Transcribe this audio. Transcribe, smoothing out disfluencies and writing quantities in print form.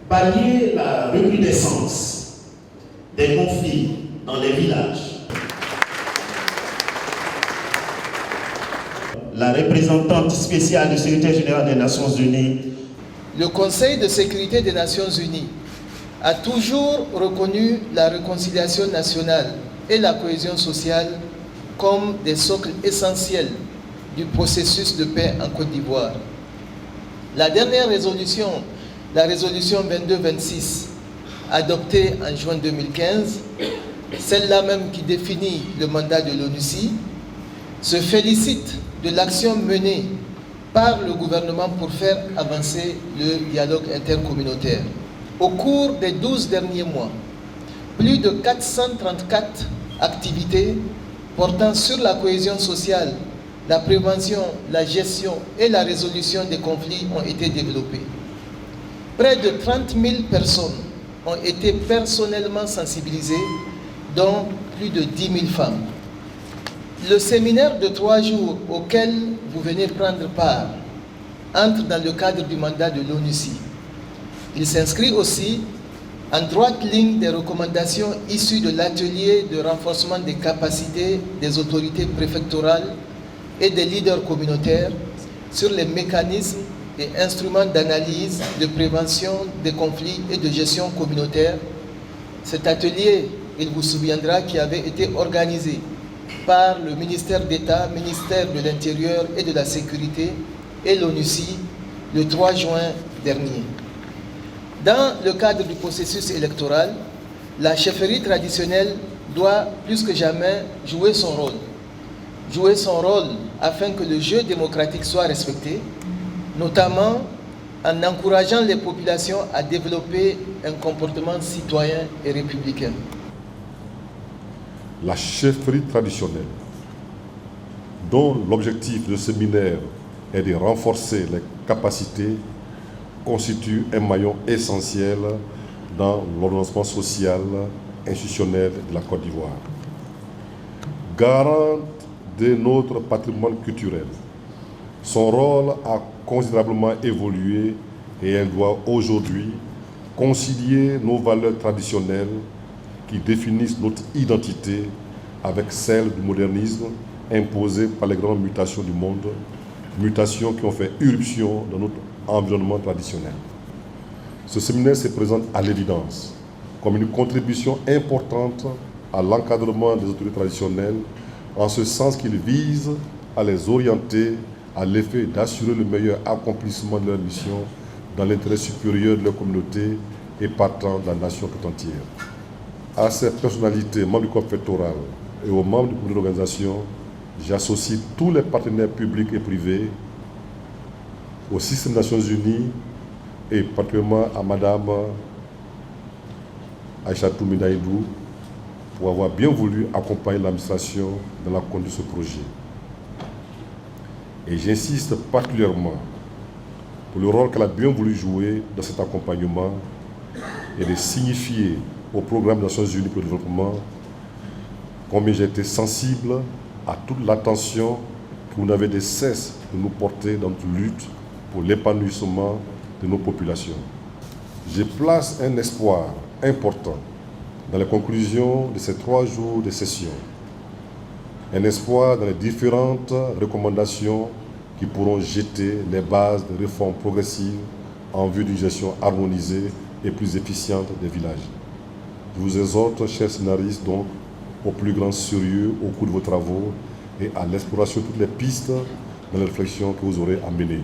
Pallier la recrudescence des conflits dans les villages. La représentante spéciale du secrétaire général des Nations Unies. Le Conseil de sécurité des Nations Unies a toujours reconnu la réconciliation nationale et la cohésion sociale comme des socles essentiels du processus de paix en Côte d'Ivoire. La dernière résolution, la résolution 2226, adoptée en juin 2015, celle-là même qui définit le mandat de l'ONUCI, se félicite de l'action menée par le gouvernement pour faire avancer le dialogue intercommunautaire. Au cours des 12 derniers mois, plus de 434 activités portant sur la cohésion sociale, la prévention, la gestion et la résolution des conflits ont été développées. Près de 30 000 personnes ont été personnellement sensibilisées, dont plus de 10 000 femmes. Le séminaire de 3 jours auquel vous venez prendre part entre dans le cadre du mandat de l'ONUCI. Il s'inscrit aussi en droite ligne des recommandations issues de l'atelier de renforcement des capacités des autorités préfectorales et des leaders communautaires sur les mécanismes et instruments d'analyse, de prévention des conflits et de gestion communautaire. Cet atelier, il vous souviendra, qui avait été organisé par le ministère d'État, ministère de l'Intérieur et de la Sécurité et l'ONUCI le 3 juin dernier. Dans le cadre du processus électoral, la chefferie traditionnelle doit plus que jamais jouer son rôle. Jouer son rôle afin que le jeu démocratique soit respecté, notamment en encourageant les populations à développer un comportement citoyen et républicain. La chefferie traditionnelle, dont l'objectif de ce séminaire est de renforcer les capacités, constitue un maillon essentiel dans l'ordonnancement social institutionnel de la Côte d'Ivoire. Garante de notre patrimoine culturel, son rôle a considérablement évolué et elle doit aujourd'hui concilier nos valeurs traditionnelles qui définissent notre identité avec celle du modernisme imposé par les grandes mutations du monde, mutations qui ont fait irruption dans notre environnement traditionnel. Ce séminaire se présente à l'évidence comme une contribution importante à l'encadrement des autorités traditionnelles, en ce sens qu'il vise à les orienter à l'effet d'assurer le meilleur accomplissement de leur mission dans l'intérêt supérieur de leur communauté et partant de la nation tout entière. À ces personnalités, membres du corps préfectoral et aux membres du comité d'organisation, j'associe tous les partenaires publics et privés au système des Nations Unies et particulièrement à Madame Aïchatou Minaïdou pour avoir bien voulu accompagner l'administration dans la conduite de ce projet. Et j'insiste particulièrement pour le rôle qu'elle a bien voulu jouer dans cet accompagnement et de signifier au programme des Nations Unies pour le développement combien j'ai été sensible à toute l'attention que vous n'avez de cesse de nous porter dans notre lutte pour l'épanouissement de nos populations. Je place un espoir important dans les conclusions de ces 3 jours de session. Un espoir dans les différentes recommandations qui pourront jeter les bases de réformes progressives en vue d'une gestion harmonisée et plus efficiente des villages. Je vous exhorte, chers scénaristes, donc, au plus grand sérieux au cours de vos travaux et à l'exploration de toutes les pistes dans les réflexions que vous aurez à mener.